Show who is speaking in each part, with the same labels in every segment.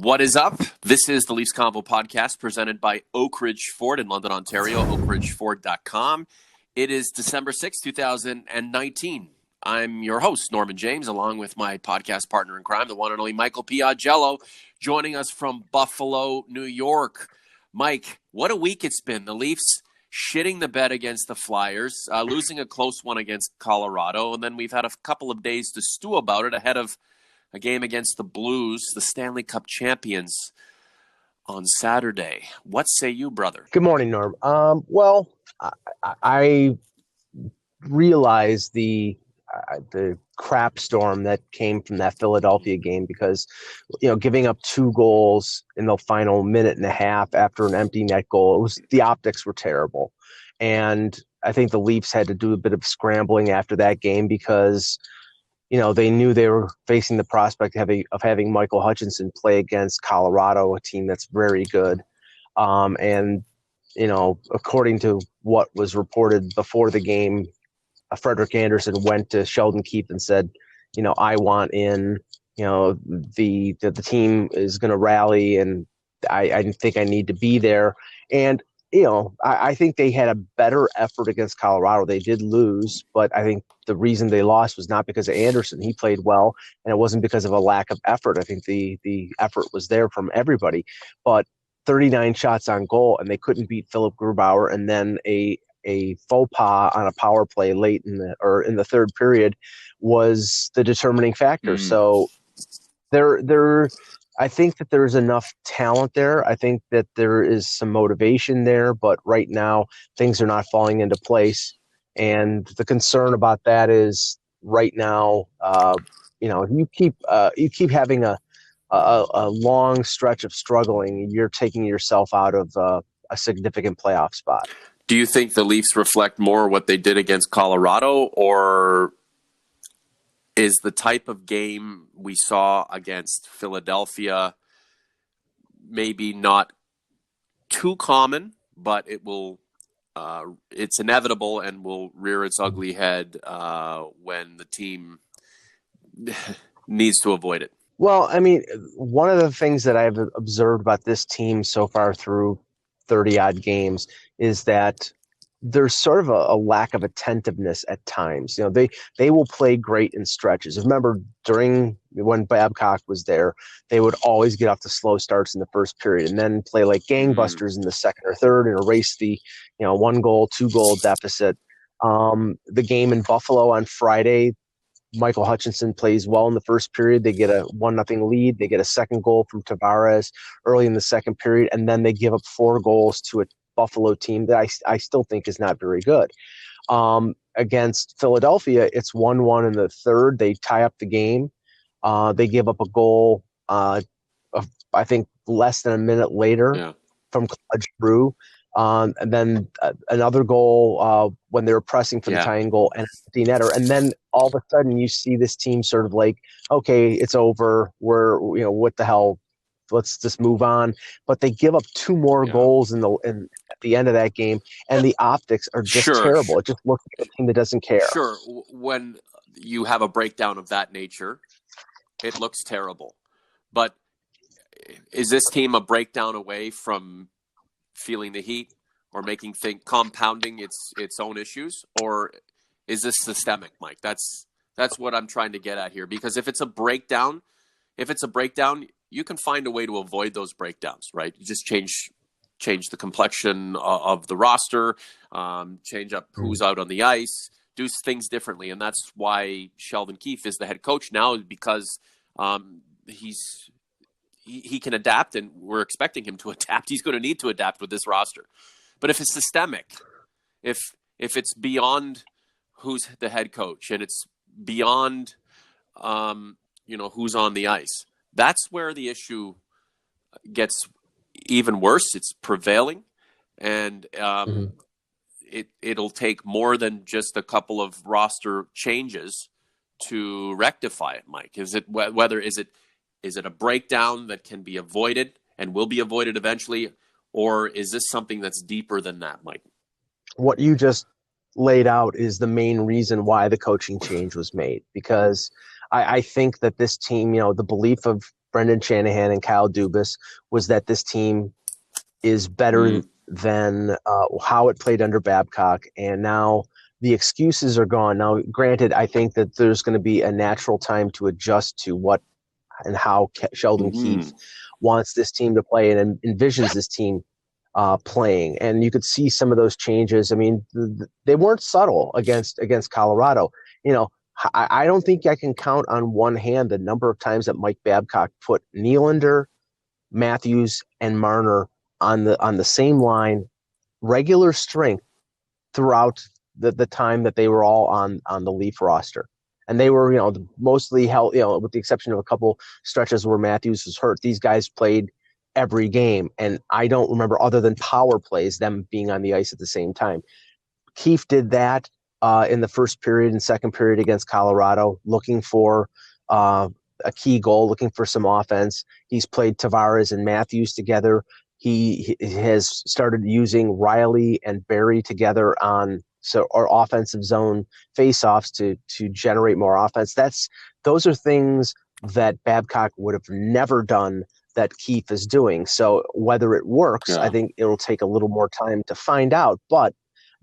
Speaker 1: What is up? This is the Leafs Convo podcast presented by Oakridge Ford in London, Ontario, oakridgeford.com. It is December 6, 2019. I'm your host, Norman James, along with my podcast partner in crime, the one and only Michael Piagello, joining us from Buffalo, New York. Mike, what a week it's been. The Leafs shitting the bed against the Flyers, losing a close one against Colorado, and then we've had a couple of days to stew about it ahead of a game against the Blues, the Stanley Cup champions, on Saturday. What say you, brother?
Speaker 2: Good morning, Norm. I realize the crap storm that came from that Philadelphia game because, giving up 2 goals in the final minute and a half after an empty net goal, the optics were terrible. And I think the Leafs had to do a bit of scrambling after that game because they knew they were facing the prospect of having Michael Hutchinson play against Colorado, a team that's very good. According to what was reported before the game, Frederik Andersen went to Sheldon Keefe and said, I want in, the team is going to rally and I think I need to be there. And I think they had a better effort against Colorado. They did lose, but I think the reason they lost was not because of Andersen. He played well, and it wasn't because of a lack of effort. I think the effort was there from everybody. But 39 shots on goal, and they couldn't beat Philip Grubauer, and then a faux pas on a power play late in the third period was the determining factor. So I think that there's enough talent there. I think that there is some motivation there, but right now things are not falling into place. And the concern about that is right now, you keep having a long stretch of struggling, you're taking yourself out of a significant playoff spot.
Speaker 1: Do you think the Leafs reflect more what they did against Colorado, or is the type of game we saw against Philadelphia maybe not too common, but it's inevitable and will rear its ugly head when the team needs to avoid it?
Speaker 2: Well, I mean, one of the things that I've observed about this team so far through 30-odd games is that there's sort of a lack of attentiveness at times. They will play great in stretches. Remember, when Babcock was there, they would always get off the slow starts in the first period and then play like gangbusters in the second or third and erase the 1-goal, 2-goal deficit. The game in Buffalo on Friday, Michael Hutchinson plays well in the first period. They get a 1-0 lead. They get a second goal from Tavares early in the second period, and then they give up 4 goals to a Buffalo team that I still think is not very good. Against Philadelphia, it's 1-1 in the third. They tie up the game. They give up a goal, I think, less than a minute later from Claude Giroux. And then another goal when they were pressing for the tying goal and empty netter. And then all of a sudden you see this team sort of like, okay, it's over. What the hell? Let's just move on. But they give up 2 more goals at the end of that game, and the optics are just terrible. It just looks like a team that doesn't care.
Speaker 1: Sure. When you have a breakdown of that nature, it looks terrible. But is this team a breakdown away from feeling the heat or compounding its own issues, or is this systemic, Mike? That's what I'm trying to get at here. Because if it's a breakdown, you can find a way to avoid those breakdowns, right? You just change the complexion of the roster, change up who's out on the ice, do things differently. And that's why Sheldon Keefe is the head coach now, because he can adapt, and we're expecting him to adapt. He's going to need to adapt with this roster. But if it's systemic, if it's beyond who's the head coach and it's beyond who's on the ice, that's where the issue gets even worse. It's prevailing, and it'll take more than just a couple of roster changes to rectify it, Mike. Is it a breakdown that can be avoided and will be avoided eventually, or is this something that's deeper than that, Mike?
Speaker 2: What you just laid out is the main reason why the coaching change was made, because I think that this team, the belief of Brendan Shanahan and Kyle Dubas was that this team is better than how it played under Babcock, and now the excuses are gone. Now, granted, I think that there's going to be a natural time to adjust to what and how Sheldon Keefe wants this team to play and envisions this team playing. And you could see some of those changes. I mean, they weren't subtle against Colorado. You know, I don't think I can count on one hand the number of times that Mike Babcock put Nylander, Matthews, and Marner on the same line, regular strength throughout the time that they were all on the Leaf roster. And they were, mostly held, with the exception of a couple stretches where Matthews was hurt. These guys played every game. And I don't remember, other than power plays, them being on the ice at the same time. Keefe did that in the first period and second period against Colorado, looking for a key goal, looking for some offense. He's played Tavares and Matthews together. He has started using Riley and Barry together on our offensive zone faceoffs to generate more offense. Those are things that Babcock would have never done that Keefe is doing. So whether it works, I think it'll take a little more time to find out, but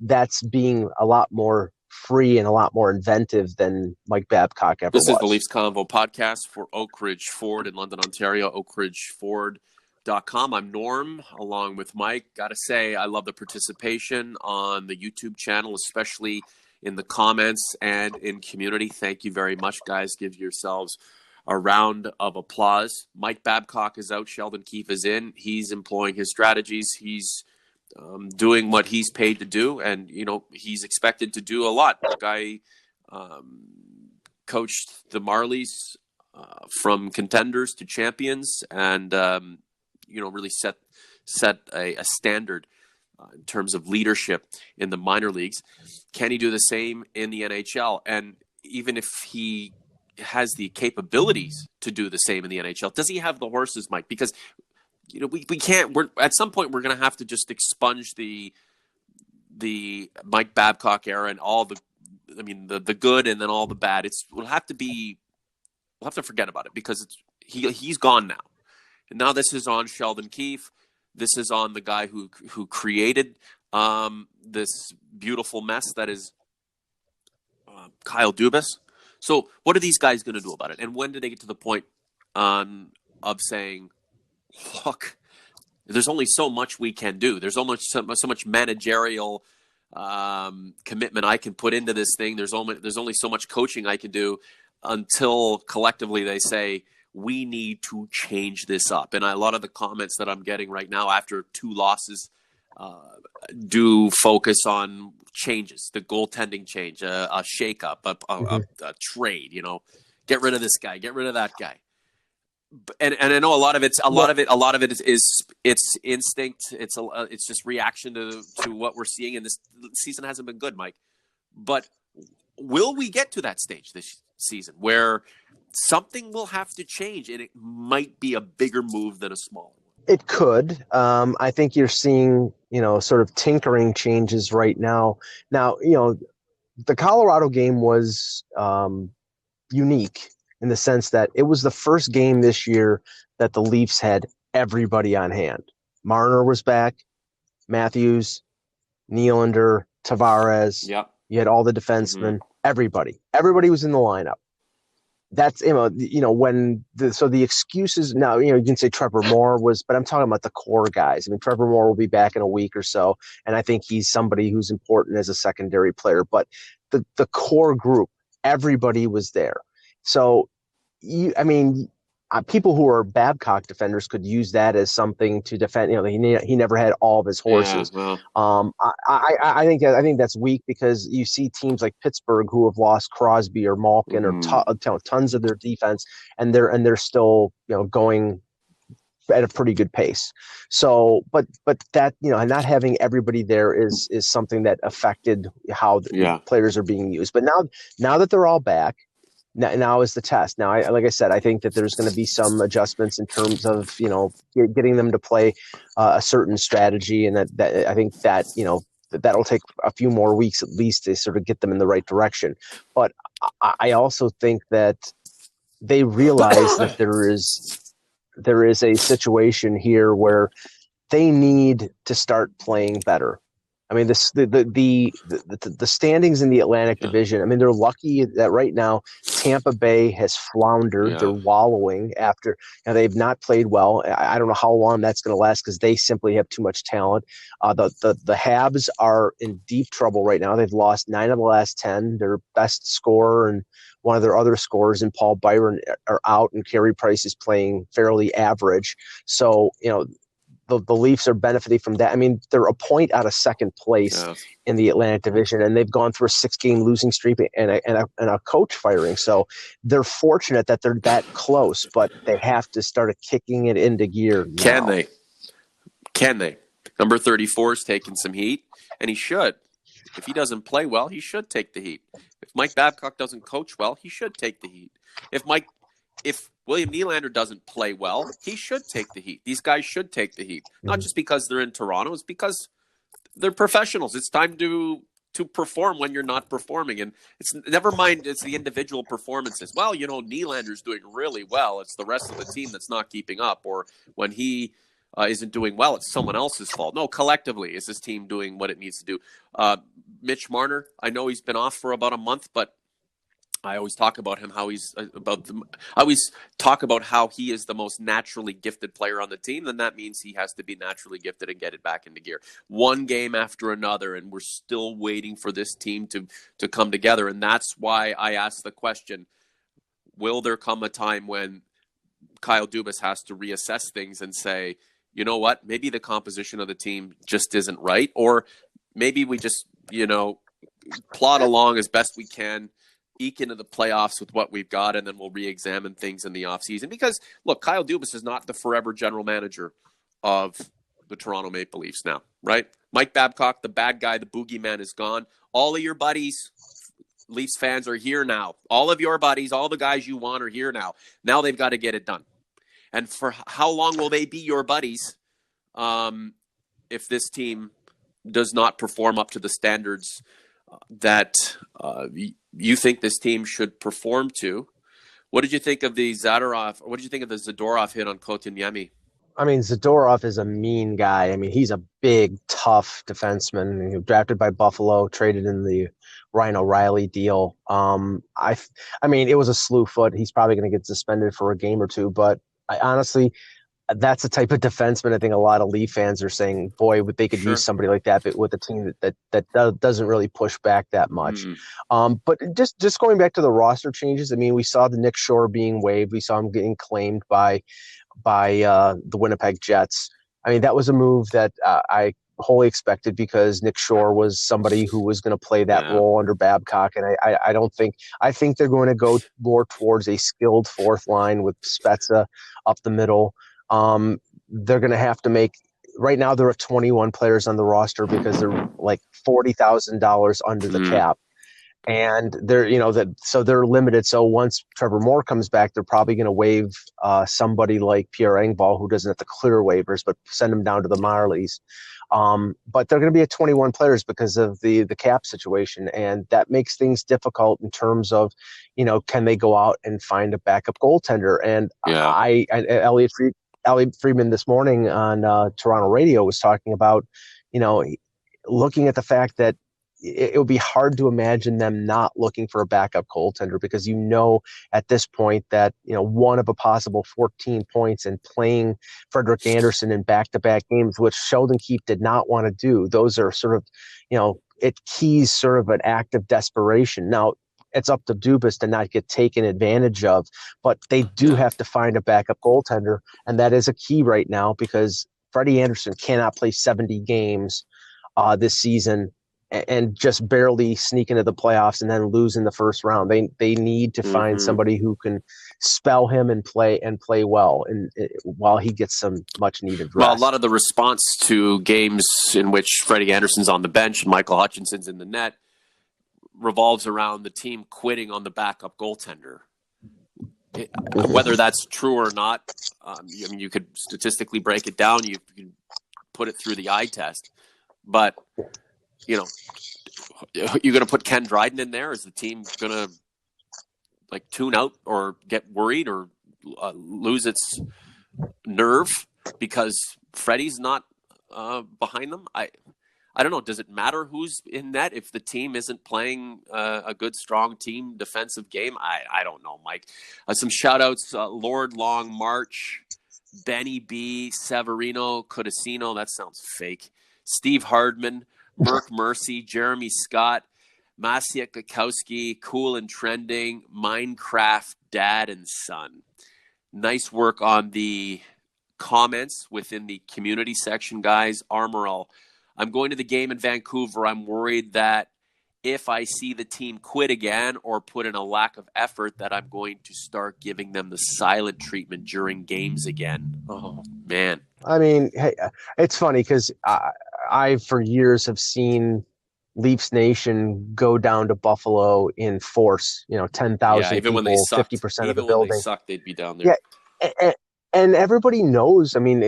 Speaker 2: that's being a lot more free and a lot more inventive than Mike Babcock ever was.
Speaker 1: This is the Leafs Convo podcast for Oakridge Ford in London, Ontario, oakridgeford.com. I'm Norm, along with Mike. Got to say, I love the participation on the YouTube channel, especially in the comments and in community. Thank you very much, guys. Give yourselves a round of applause. Mike Babcock is out. Sheldon Keefe is in. He's employing his strategies. He's doing what he's paid to do, and he's expected to do a lot. The guy coached the Marlies from contenders to champions, and really set a standard in terms of leadership in the minor leagues. Can he do the same in the NHL? And even if he has the capabilities to do the same in the NHL, does he have the horses, Mike? Because we can't. At some point we're going to have to just expunge the Mike Babcock era and all the good and then all the bad. We'll have to forget about it, because he's gone now. And now this is on Sheldon Keefe. This is on the guy who created this beautiful mess that is Kyle Dubas. So what are these guys going to do about it? And when do they get to the point of saying, look, there's only so much we can do. There's only so much managerial commitment I can put into this thing. There's only so much coaching I can do until collectively they say, we need to change this up. And a lot of the comments that I'm getting right now after 2 losses do focus on changes, the goaltending change, a shakeup, a trade. Get rid of this guy, get rid of that guy. And I know a lot of it is it's instinct. It's just reaction to what we're seeing, and this season hasn't been good, Mike. But will we get to that stage this season where something will have to change, and it might be a bigger move than a smaller one?
Speaker 2: It could. I think you're seeing, sort of tinkering changes right now. Now, the Colorado game was unique in the sense that it was the first game this year that the Leafs had everybody on hand. Marner was back, Matthews, Nylander, Tavares.
Speaker 1: Yep.
Speaker 2: You had all the defensemen, everybody. Everybody was in the lineup. That's, when the excuses now, you can say Trevor Moore was, but I'm talking about the core guys. I mean, Trevor Moore will be back in a week or so, and I think he's somebody who's important as a secondary player. But the core group, everybody was there. So, people who are Babcock defenders could use that as something to defend. He never had all of his horses.
Speaker 1: Yeah, well.
Speaker 2: I think that's weak, because you see teams like Pittsburgh who have lost Crosby or Malkin or tons of their defense, and they're still going at a pretty good pace. So, but that and not having everybody there is something that affected how the players are being used. But now that they're all back. Now is the test. Now, like I said, I think that there's going to be some adjustments in terms of getting them to play a certain strategy, and that I think that that'll take a few more weeks at least to sort of get them in the right direction. But I also think that they realize that there is there is a situation here where they need to start playing better. I mean, the standings in the Atlantic Division. I mean, they're lucky that right now Tampa Bay has floundered. They're wallowing after they've not played well. I don't know how long that's going to last because they simply have too much talent. The Habs are in deep trouble right now. They've lost 9 of the last 10. Their best scorer and one of their other scorers in Paul Byron are out, and Carey Price is playing fairly average. So the Leafs are benefiting from that. I mean, they're a point out of second place in the Atlantic Division, and they've gone through a 6-game losing streak and a coach firing. So they're fortunate that they're that close, but they have to start kicking it into gear now.
Speaker 1: Can they? Number 34 is taking some heat, and he should. If he doesn't play well, he should take the heat. If Mike Babcock doesn't coach well, he should take the heat. If William Nylander doesn't play well, he should take the heat. These guys should take the heat. Not just because they're in Toronto, it's because they're professionals. It's time to perform when you're not performing. And it's never mind it's the individual performances. Well, Nylander's doing really well. It's the rest of the team that's not keeping up. Or when he isn't doing well, it's someone else's fault. No, collectively, is this team doing what it needs to do? Mitch Marner, I know he's been off for about a month, but I always talk about him, I always talk about how he is the most naturally gifted player on the team. Then that means he has to be naturally gifted and get it back into gear. One game after another, and we're still waiting for this team to come together. And that's why I asked the question, will there come a time when Kyle Dubas has to reassess things and say, you know what, maybe the composition of the team just isn't right, or maybe we just, plod along as best we can, eke into the playoffs with what we've got, and then we'll re-examine things in the offseason. Because, look, Kyle Dubas is not the forever general manager of the Toronto Maple Leafs now, right? Mike Babcock, the bad guy, the boogeyman, is gone. All of your buddies, Leafs fans, are here now. All of your buddies, all the guys you want are here now. Now they've got to get it done. And for how long will they be your buddies if this team does not perform up to the standards that you think this team should perform to? What did you think of the Zadorov hit on Kotkaniemi?
Speaker 2: I mean, Zadorov is a mean guy. I mean, he's a big, tough defenseman. He was drafted by Buffalo, traded in the Ryan O'Reilly deal. I mean, it was a slew foot. He's probably going to get suspended for a game or two, but honestly, that's the type of defenseman I think a lot of Leaf fans are saying, boy, they could use somebody like that, but with a team that doesn't really push back that much. But just going back to the roster changes, I mean, we saw the Nick Shore being waived. We saw him getting claimed by the Winnipeg Jets. I mean, that was a move that I wholly expected because Nick Shore was somebody who was going to play that role under Babcock. And I think they're going to go more towards a skilled fourth line with Spezza up the middle. They're going to have to make – right now there are 21 players on the roster because they're like $40,000 under the cap. And so they're limited. So once Trevor Moore comes back, they're probably going to waive somebody like Pierre Engvall, who doesn't have to clear waivers, but send him down to the minor leagues. But they're going to be at 21 players because of the cap situation, and that makes things difficult in terms of, can they go out and find a backup goaltender? And Elliot Friedman this morning on Toronto radio was talking about, looking at the fact that it would be hard to imagine them not looking for a backup goaltender because at this point that one of a possible 14 points and playing Frederik Andersen in back-to-back games, which Sheldon Keefe did not want to do. Those are sort of, it keys sort of an act of desperation. Now, it's up to Dubas to not get taken advantage of, but they do have to find a backup goaltender, and that is a key right now because Freddie Andersen cannot play 70 games this season and just barely sneak into the playoffs and then lose in the first round. They need to find somebody who can spell him and play well, and while he gets some much needed rest.
Speaker 1: Well, a lot of the response to games in which Freddie Andersen's on the bench and Michael Hutchinson's in the net revolves around the team quitting on the backup goaltender. Whether that's true or not, you could statistically break it down. You can put it through the eye test, but you're going to put Ken Dryden in there? Is the team going to tune out or get worried or lose its nerve because Freddie's not behind them. I don't know. Does it matter who's in net if the team isn't playing a good, strong team defensive game? I don't know, Mike. Some shout-outs, Lord Long March, Benny B, Severino, Codicino. That sounds fake. Steve Hardman, Merck Mercy, Jeremy Scott, Masia Kakowski, Cool and Trending, Minecraft, Dad and Son. Nice work on the comments within the community section, guys. Armorall, I'm going to the game in Vancouver. I'm worried that if I see the team quit again or put in a lack of effort, that I'm going to start giving them the silent treatment during games again. Oh, man.
Speaker 2: I mean, hey, it's funny because I, for years, have seen Leafs Nation go down to Buffalo in force, 10,000
Speaker 1: even
Speaker 2: people,
Speaker 1: when they sucked,
Speaker 2: 50% of the
Speaker 1: even when
Speaker 2: building.
Speaker 1: they sucked, they'd be down there.
Speaker 2: Yeah, and everybody knows. I mean,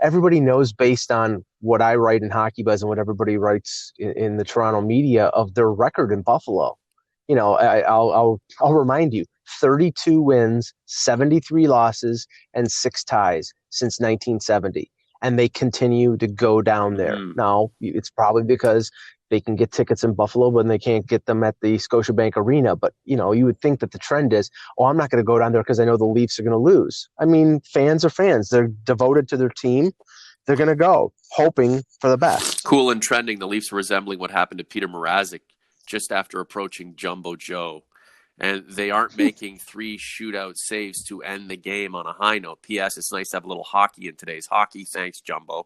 Speaker 2: everybody knows based on what I write in Hockey Buzz and what everybody writes in the Toronto media of their record in Buffalo. I'll remind you: 32 wins, 73 losses, and 6 ties since 1970, and they continue to go down there. Now, it's probably because they can get tickets in Buffalo, but they can't get them at the Scotiabank Arena. But, you would think that the trend is, I'm not going to go down there because I know the Leafs are going to lose. I mean, fans are fans. They're devoted to their team. They're going to go, hoping for the best.
Speaker 1: Cool and Trending, the Leafs resembling what happened to Peter Mrazek just after approaching Jumbo Joe. And they aren't making 3 shootout saves to end the game on a high note. P.S. It's nice to have a little hockey in today's hockey. Thanks, Jumbo.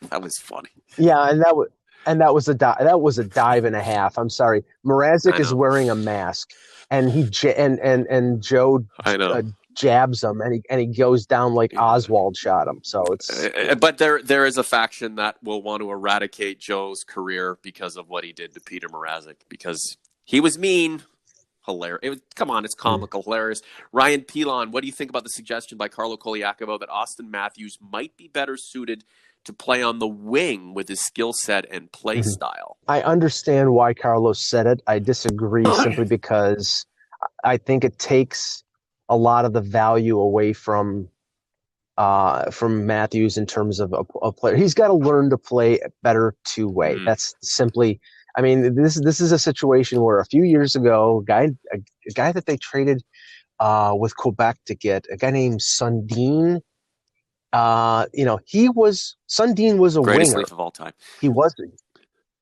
Speaker 1: That was funny.
Speaker 2: Yeah, and that was a dive and a half. I'm sorry, Mrazek is wearing a mask, and Joe jabs him, and he goes down like Oswald shot him. So it's.
Speaker 1: But there is a faction that will want to eradicate Joe's career because of what he did to Peter Mrazek, because he was mean. Hilarious. Come on, it's comical, hilarious. Ryan Pilon, what do you think about the suggestion by Carlo Koliakovo that Austin Matthews might be better suited to play on the wing with his skill set and play style?
Speaker 2: I understand why Carlos said it. I disagree simply because I think it takes a lot of the value away from Matthews in terms of a player. He's got to learn to play better two-way. That's simply. I mean, this is a situation where a few years ago, a guy that they traded with Quebec to get a guy named Sundin. Sundin was a
Speaker 1: greatest
Speaker 2: winger
Speaker 1: Leaf of all time.
Speaker 2: He was.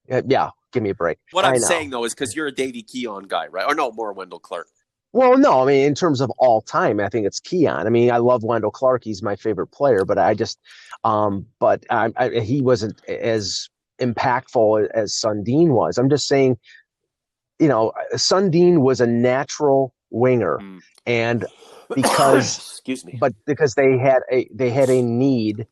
Speaker 2: Yeah, give me a break.
Speaker 1: What I'm saying though is because you're a Davey Keon guy, right? Or no, more Wendell Clark.
Speaker 2: Well, no, I mean in terms of all time, I think it's Keon. I mean, I love Wendell Clark; he's my favorite player. But I just, he wasn't as impactful as Sundin was. I'm just saying, Sundin was a natural winger, and because
Speaker 1: excuse me,
Speaker 2: but because they had a need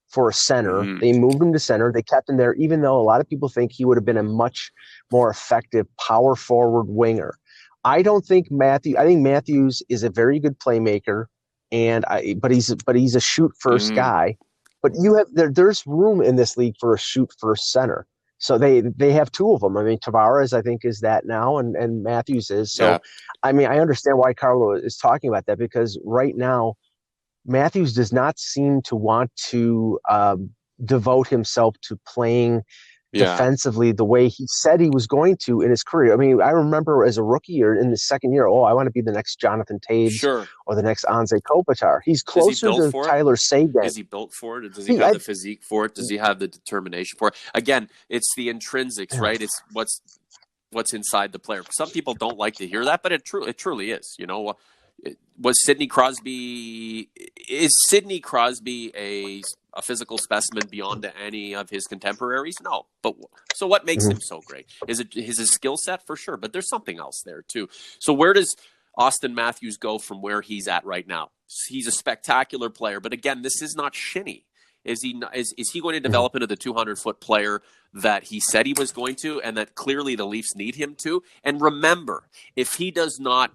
Speaker 2: for a center, they moved him to center. They kept him there, even though a lot of people think he would have been a much more effective power forward winger. I don't think I think Matthews is a very good playmaker, but he's a shoot first guy. But there's room in this league for a shoot first center. So they have 2 of them. I mean, Tavares, I think, is that now, and Matthews is. So, I mean, I understand why Carlo is talking about that, because right now, Matthews does not seem to want to devote himself to playing defensively the way he said he was going to in his career. I mean, I remember as a rookie or in the second year, I want to be the next Jonathan Taves or the next Anze Kopitar. He's closer to Tyler Seguin.
Speaker 1: Is he built for it? Does he have the physique for it? Does he have the determination for it? Again, it's the intrinsics, right? It's what's inside the player. Some people don't like to hear that, but it truly is. Was Sidney Crosby? Is Sidney Crosby a physical specimen beyond any of his contemporaries? No. But so what makes him so great? Is it his skill set? For sure. But there's something else there too. So where does Austin Matthews go from where he's at right now? He's a spectacular player. But again, this is not shinny. Is he going to develop into the 200-foot player that he said he was going to, and that clearly the Leafs need him to? And remember, if he does not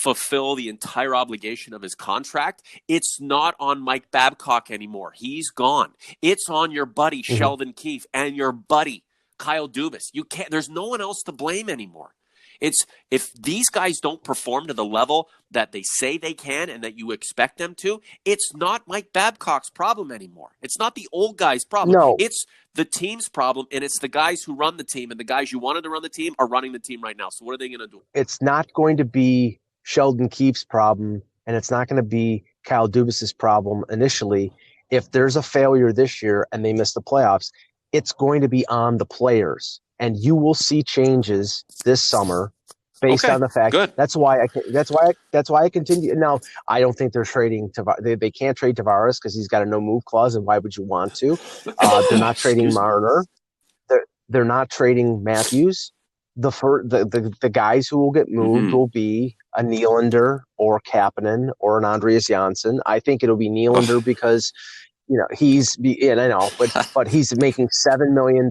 Speaker 1: fulfill the entire obligation of his contract, it's not on Mike Babcock anymore. He's gone. It's on your buddy Sheldon Keefe and your buddy Kyle Dubas. There's no one else to blame anymore. It's if these guys don't perform to the level that they say they can and that you expect them to, it's not Mike Babcock's problem anymore. It's not the old guy's problem.
Speaker 2: No,
Speaker 1: It's the team's problem, and it's the guys who run the team, and the guys you wanted to run the team are running the team right now. So what are they going to do?
Speaker 2: it's not going to be Sheldon Keefe's problem, and it's not going to be Kyle Dubas's problem initially. If there's a failure this year and they miss the playoffs, it's going to be on the players, and you will see changes this summer based on the fact.
Speaker 1: Good.
Speaker 2: That's why I continue. Now, I don't think they're trading. They can't trade Tavares because he's got a no move clause, and why would you want to? They're not trading Marner. They're not trading Matthews. The guys who will get moved will be a Nylander or Kapanen or an Andreas Janssen. I think it'll be Nylander because and I know, but he's making $7 million,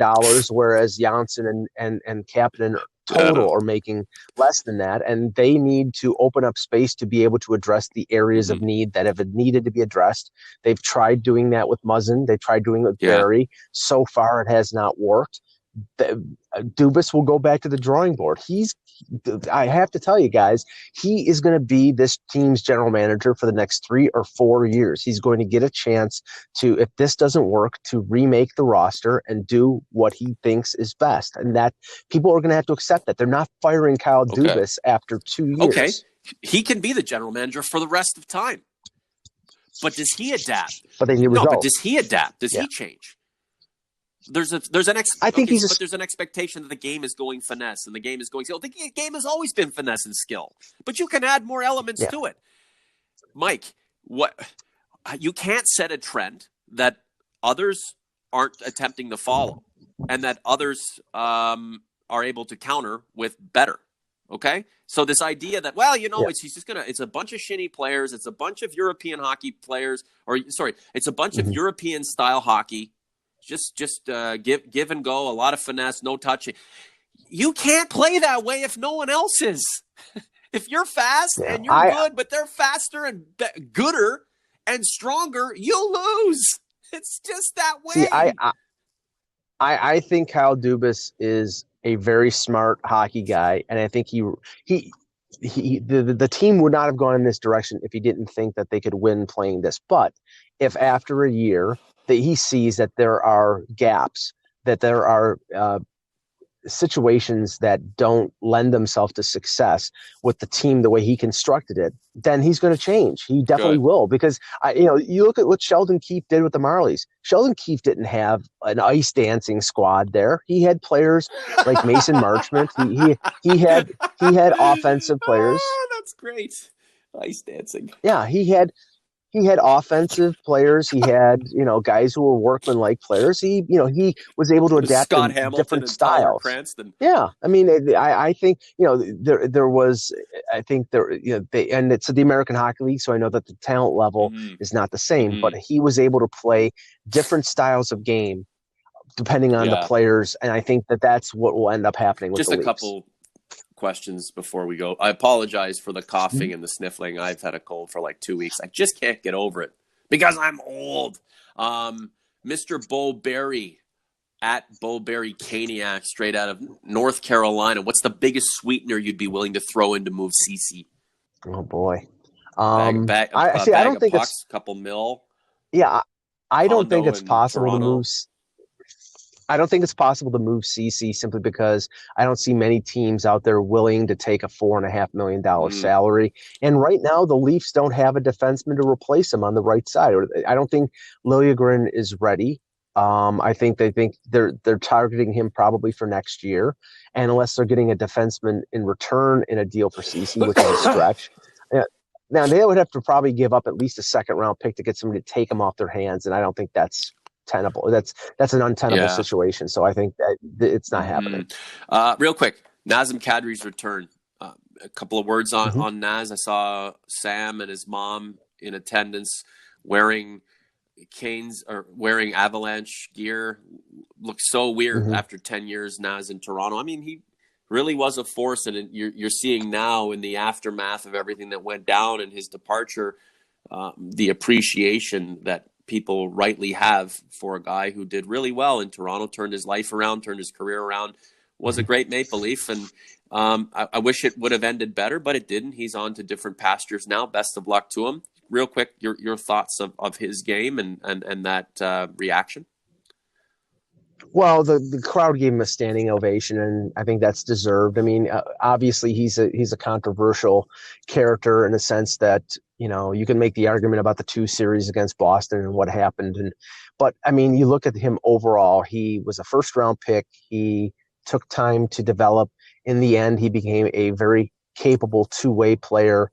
Speaker 2: whereas Janssen and Kapanen total are making less than that, and they need to open up space to be able to address the areas of need that have needed to be addressed. They've tried doing that with Muzzin. They tried doing it with Barry. So far, it has not worked. Dubas will go back to the drawing board. I have to tell you guys, he is going to be this team's general manager for the next 3 or 4 years. He's going to get a chance to, if this doesn't work, to remake the roster and do what he thinks is best. And that people are going to have to accept that. They're not firing Kyle Dubas after 2 years.
Speaker 1: Okay. He can be the general manager for the rest of time. But does he adapt?
Speaker 2: But they need results.
Speaker 1: No, but does he adapt? Does he change? There's an expectation that the game is going finesse and the game is going skill. The game has always been finesse and skill, but you can add more elements to it. Mike, you can't set a trend that others aren't attempting to follow and that others are able to counter with better. Okay, so this idea that it's a bunch of shinny players, it's a bunch of European hockey players, it's a bunch of European style hockey. Just give and go, a lot of finesse, no touching. You can't play that way if no one else is. If you're fast and you're good, but they're faster and gooder and stronger, you'll lose. It's just that way.
Speaker 2: See, I think Kyle Dubas is a very smart hockey guy, and I think the team would not have gone in this direction if he didn't think that they could win playing this. But if after a year that he sees that there are gaps, that there are situations that don't lend themselves to success with the team the way he constructed it, then he's going to change. He definitely will, because you look at what Sheldon Keefe did with the Marlies. Sheldon Keefe didn't have an ice dancing squad there. He had players like Mason Marchment. He had offensive players.
Speaker 1: Oh, that's great. Ice dancing.
Speaker 2: Yeah, he had offensive players. He had, guys who were workmanlike players. He was able to adapt
Speaker 1: Scott
Speaker 2: to
Speaker 1: Hamilton
Speaker 2: different
Speaker 1: and
Speaker 2: styles.
Speaker 1: Cranston.
Speaker 2: Yeah, I mean, I think there was, and it's the American Hockey League, so I know that the talent level is not the same, but he was able to play different styles of game depending on the players, and I think that's what will end up happening with
Speaker 1: just
Speaker 2: the
Speaker 1: a
Speaker 2: Leafs.
Speaker 1: Couple questions before we go. I apologize for the coughing and the sniffling. I've had a cold for like 2 weeks. I just can't get over it because I'm old. Mr. Bo Berry at Bo Berry Caniac, straight out of North Carolina. What's the biggest sweetener you'd be willing to throw in to move CC?
Speaker 2: Oh boy.
Speaker 1: I don't think it's a couple mil.
Speaker 2: Yeah, I don't think it's possible
Speaker 1: Toronto.
Speaker 2: to move. I don't think it's possible to move CC simply because I don't see many teams out there willing to take a $4.5 million salary. And right now, the Leafs don't have a defenseman to replace him on the right side. I don't think Liljegren is ready. I think they're targeting him probably for next year, and unless they're getting a defenseman in return in a deal for CC, which is a stretch. Now they would have to probably give up at least a second-round pick to get somebody to take him off their hands, and I don't think that's tenable. That's an untenable situation. So I think that it's not happening.
Speaker 1: Real quick, Nazem Kadri's return. A couple of words on Naz. I saw Sam and his mom in attendance wearing Avalanche gear. Looks so weird after 10 years Naz in Toronto. I mean, he really was a force, and you're seeing now in the aftermath of everything that went down and his departure, the appreciation that people rightly have for a guy who did really well in Toronto, turned his life around, turned his career around, was a great Maple Leaf, and I wish it would have ended better, but it didn't. He's on to different pastures now. Best of luck to him. Real quick, your thoughts of his game and that reaction.
Speaker 2: Well, the crowd gave him a standing ovation, and I think that's deserved. I mean, obviously he's a controversial character in a sense that you can make the argument about the 2 series against Boston and what happened, but I mean, you look at him overall. He was a first-round pick. He took time to develop. In the end, he became a very capable two-way player.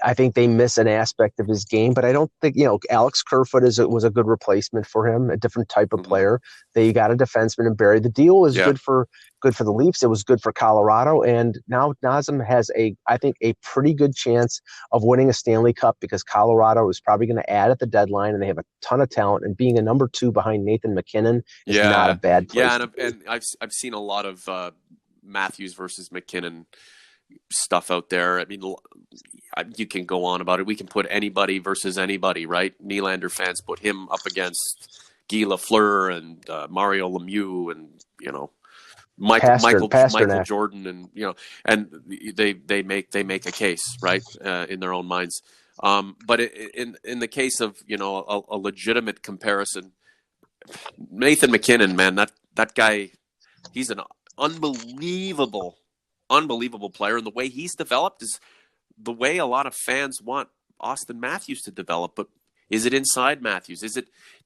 Speaker 2: I think they miss an aspect of his game, but I don't think, Alex Kerfoot was a good replacement for him, a different type of player. They got a defenseman in Barry. The deal was good for the Leafs. It was good for Colorado, and now Nazem has I think a pretty good chance of winning a Stanley Cup because Colorado is probably going to add at the deadline, and they have a ton of talent. And being a number 2 behind Nathan MacKinnon is not a bad place.
Speaker 1: Yeah, and I've seen a lot of Matthews versus MacKinnon stuff out there. I mean, you can go on about it. We can put anybody versus anybody, right? Nylander fans put him up against Guy Lafleur and Mario Lemieux and Michael Jordan and they make a case, right, in their own minds. But in the case of a legitimate comparison, Nathan MacKinnon, man, that guy, he's an unbelievable player, and the way he's developed is the way a lot of fans want Austin Matthews to develop. But is it inside Matthews?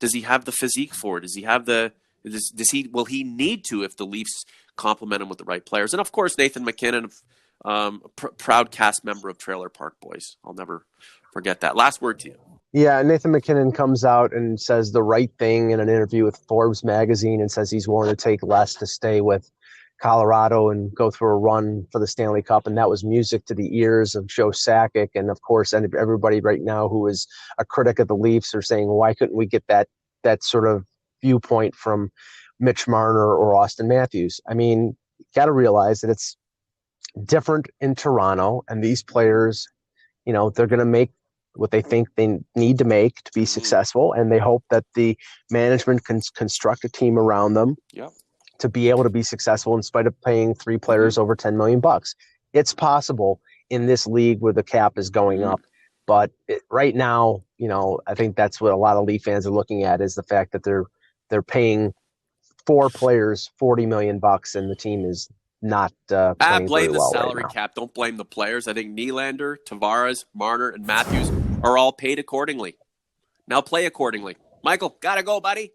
Speaker 1: Does he have the physique for it? Will he need to if the Leafs complement him with the right players? And of course, Nathan MacKinnon, proud cast member of Trailer Park Boys. I'll never forget that. Last word to you.
Speaker 2: Yeah, Nathan MacKinnon comes out and says the right thing in an interview with Forbes magazine and says he's willing to take less to stay with Colorado and go through a run for the Stanley Cup. And that was music to the ears of Joe Sakic. And of course, everybody right now who is a critic of the Leafs are saying, why couldn't we get that sort of viewpoint from Mitch Marner or Austin Matthews? I mean, you got to realize that it's different in Toronto, and these players, they're going to make what they think they need to make to be successful. And they hope that the management can construct a team around them.
Speaker 1: Yep.
Speaker 2: To be able to be successful in spite of paying 3 players over $10 million. It's possible in this league where the cap is going up. But right now, I think that's what a lot of Leaf fans are looking at is the fact that they're paying 4 players $40 million and the team is not playing
Speaker 1: blame
Speaker 2: very well
Speaker 1: the salary
Speaker 2: right now.
Speaker 1: cap. Don't blame the players. I think Nylander, Tavares, Marner, and Matthews are all paid accordingly. Now play accordingly. Michael, gotta go, buddy.